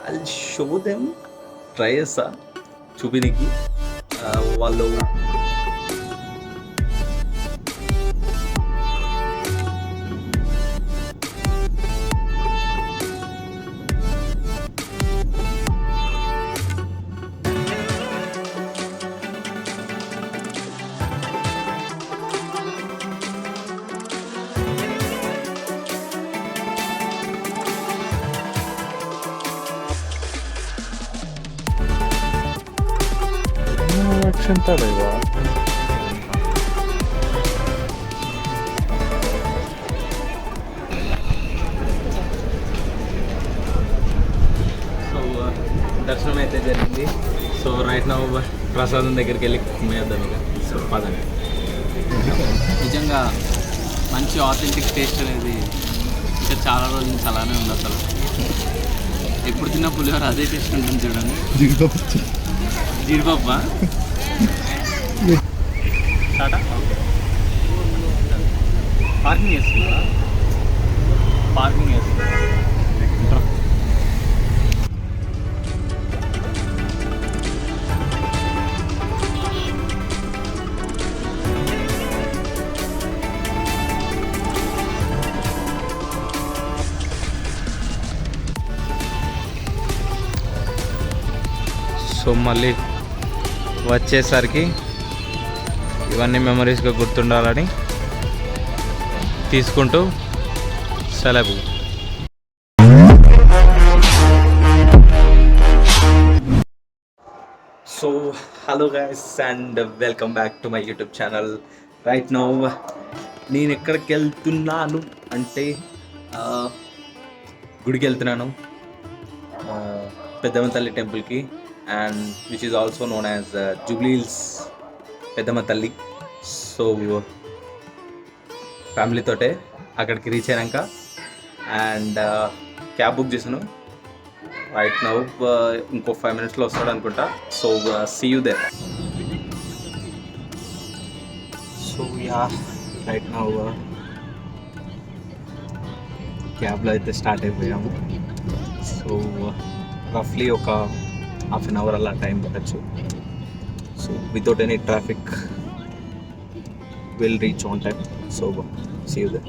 I show them try చేస్తా చూపినికి వాళ్ళు sentada igual. So దర్శనం అయితే జరిగింది. సో రైట్ నౌ ప్రసాదం దగ్గరికి వెళ్ళి కుమ్మేద్దాం ఇక. సో పదండి. నిజంగా మంచి ఆథెంటిక్ టేస్ట్ అనేది ఇంకా చాలా రోజుల నుంచి అలానే ఉంది. అసలు ఎప్పుడు తిన్న పులిహోర అదే టేస్ట్ ఉంటుంది చూడండి. జీడిపప్పు పార్కింగ్ చేస్తుందా? పార్కింగ్ చేస్తుందా? సో మళ్ళీ వచ్చేసరికి ఇవన్నీ మెమరీస్గా గుర్తుండాలని తీసుకుంటూ సెలవు. So hello guys and welcome back to my YouTube channel. Right now నేను ఎక్కడికి వెళ్తున్నాను అంటే గుడికి వెళ్తున్నాను, పెద్దమ్మ తల్లి టెంపుల్కి, and which is also known as Jubilee Hills Peddamma Thalli. So ఫ్యామిలీతోటే అక్కడికి రీచ్ అయినాక అండ్ క్యాబ్ బుక్ చేశాను. రైట్ నౌ ఇంకో 5 minutesలో వస్తాడు అనుకుంటా. So see you there. So ya right now క్యాబ్లో అయితే స్టార్ట్ అయిపోయాము. సో రఫ్లీ ఒక హాఫ్ అన్ అవర్ అలా టైం పట్టచ్చు. So without any traffic will reach on time. So see you there.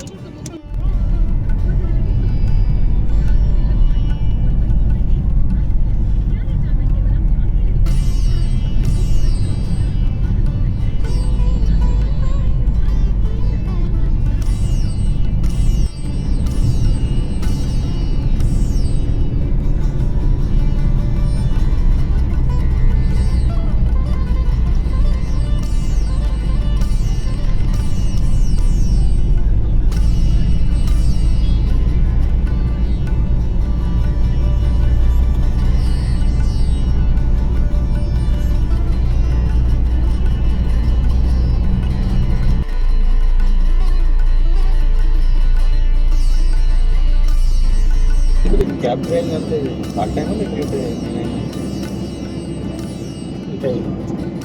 Cab driving అంటే పార్ట్ టైం లేకపోతే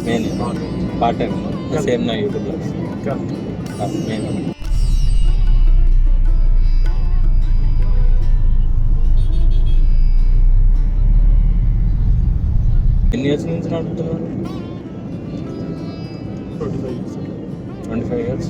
మెయిన్ పార్ట్ టైం సేమ్ నా యూట్యూబ్లో మెయిన్. ఎన్ని ఇయర్స్ నుంచి నడుపుతున్నారు? 25 years.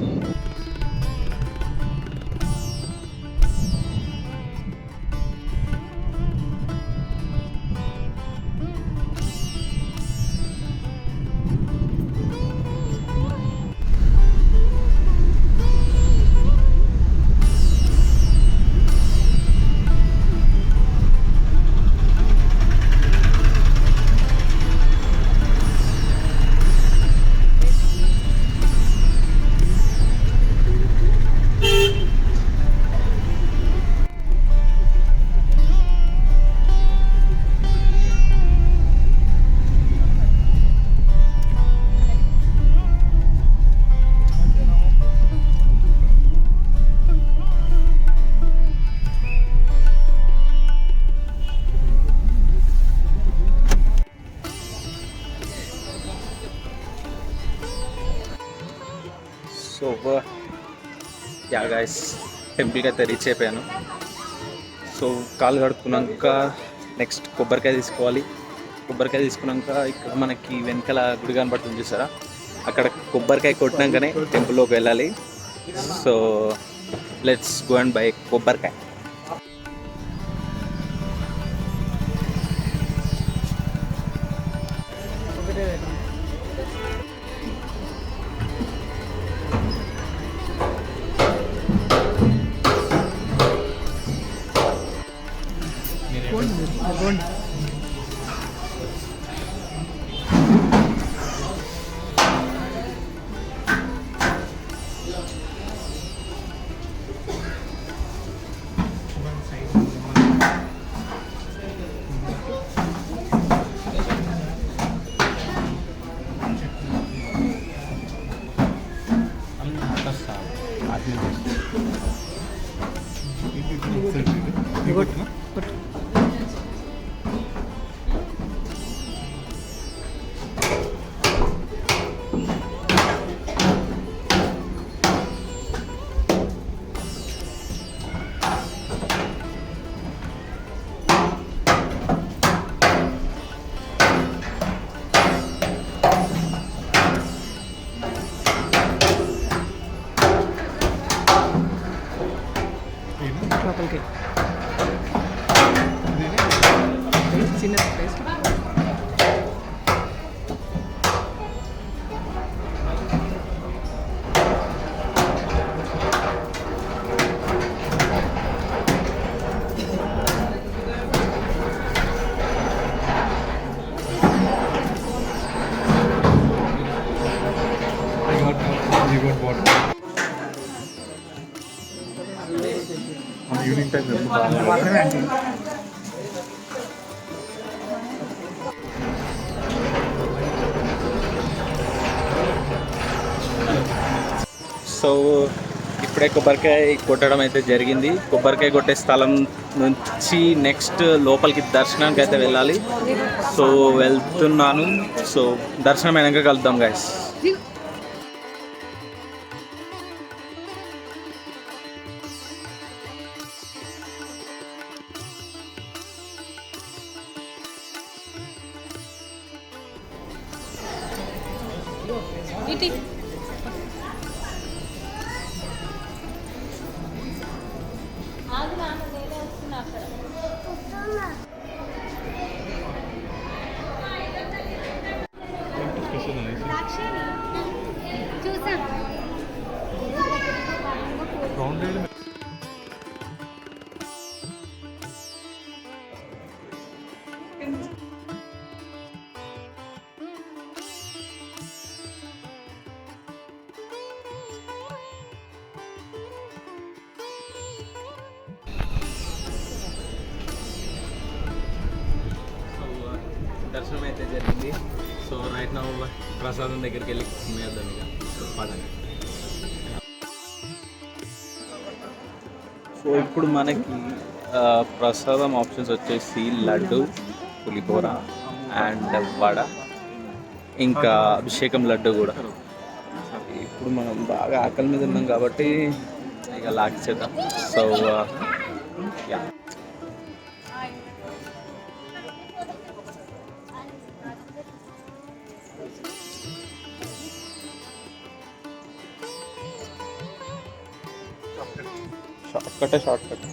సో యా గైస్ టెంపుల్కి అయితే రీచ్ అయిపోయాను. సో కాలు కడుక్కున్నాక నెక్స్ట్ కొబ్బరికాయ తీసుకోవాలి. కొబ్బరికాయ తీసుకున్నాక ఇక్కడ మనకి వెనకాల గుడి కనబడుతుంది చూసారా, అక్కడ కొబ్బరికాయ కొట్టినాకనే టెంపుల్లోకి వెళ్ళాలి. So let's go and by కొబ్బరికాయ. చిన్న ప్లేస్ ఈవినింగ్ టైం మాత్రమే అంటే సో ఇప్పుడే కొబ్బరికాయ కొట్టడం అయితే జరిగింది. కొబ్బరికాయ కొట్టే స్థలం నుంచి నెక్స్ట్ లోపలికి దర్శనానికి అయితే వెళ్ళాలి. సో వెళ్తున్నాను. సో దర్శనం అయినాక కలుద్దాం గైస్. దర్శనం అయితే జరిగింది. సో రైట్ నౌ ప్రసాదం దగ్గరికి వెళ్ళి కుమ్మేద్దాం ఇక. పదండి. సో ఇప్పుడు మనకి ప్రసాదం ఆప్షన్స్ వచ్చేసి లడ్డు, పులిహోర అండ్ వడ, ఇంకా అభిషేకం లడ్డు కూడా. ఇప్పుడు మనం బాగా ఆకలి మీద ఉన్నాం కాబట్టి ఇక లాగిచ్చేద్దాం. So ya, short cut.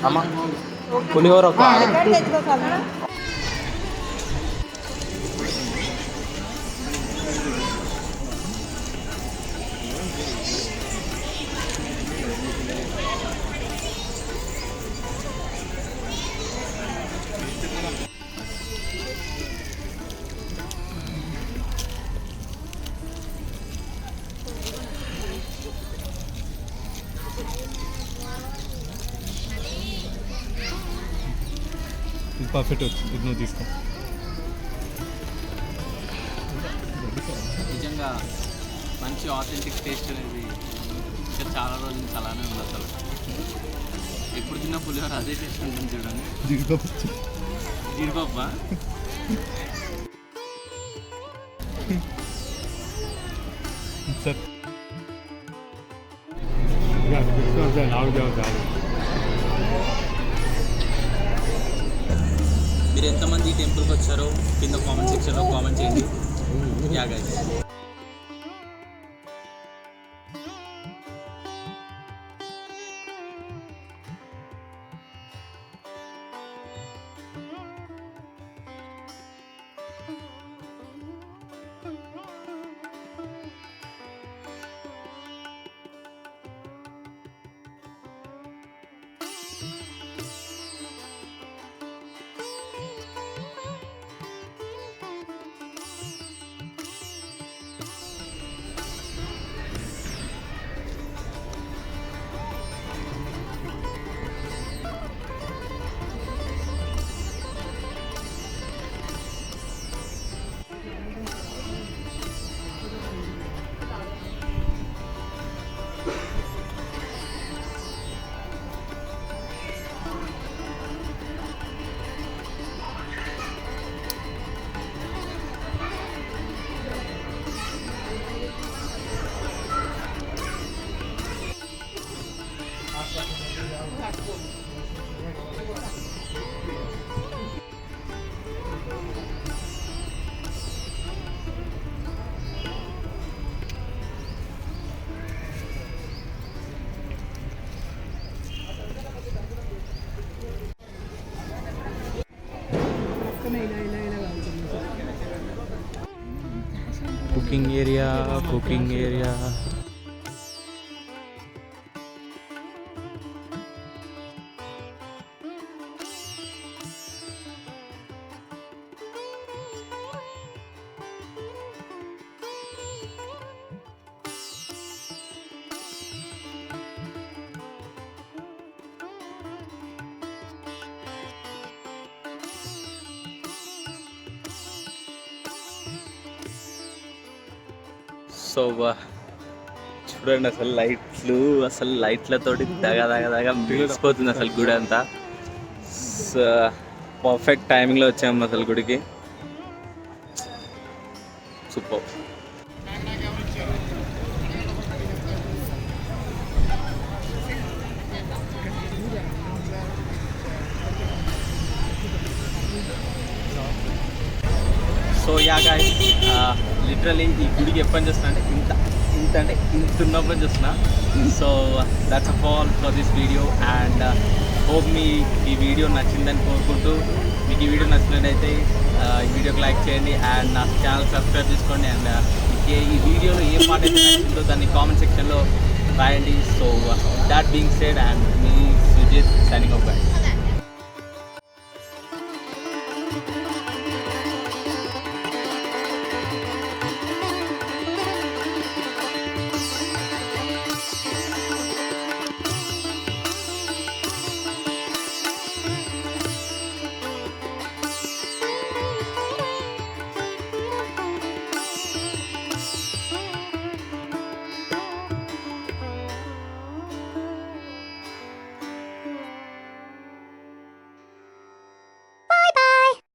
అమ్మ పులిహోర ఒక పర్ఫెక్ట్ వచ్చింది. ఇది నువ్వు తీసుకో. నిజంగా నిజంగా మంచి ఆథెంటిక్ టేస్ట్ అనేది ఇంకా చాలా రోజుల నుంచి అలానే ఉంది అసలు. ఎప్పుడు తిన్న పులిహోర అదే టేస్ట్ ఉంటుంది చూడండి. జీడిపప్ప సార్ మీరు ఎంతమంది ఈ టెంపుల్కి వచ్చారో కింద కామెంట్ సెక్షన్లో కామెంట్ చేయండి. Yeah guys. Cooking area so చూడండి అసలు లైట్లతోటి దగ మెరిసిపోతుంది అసలు గుడి అంతా. పర్ఫెక్ట్ టైమింగ్లో వచ్చాము అసలు గుడికి. Super. So ya guys, literally ఈ గుడికి ఎప్పటి చూస్తున్నా అంటే ఇంత ఉన్నప్పుడు చూస్తున్నా. So that's all for this video and hope మీ ఈ వీడియో నచ్చిందని కోరుకుంటూ, మీకు ఈ వీడియో నచ్చినట్టయితే ఈ వీడియోకి లైక్ చేయండి అండ్ నా ఛానల్ సబ్స్క్రైబ్ చేసుకోండి. అండ్ ఈ వీడియోలో ఏ పార్ట్ అయితే నచ్చిందో దాన్ని కామెంట్ సెక్షన్లో రాయండి. So that being said, and me Sujith signing of.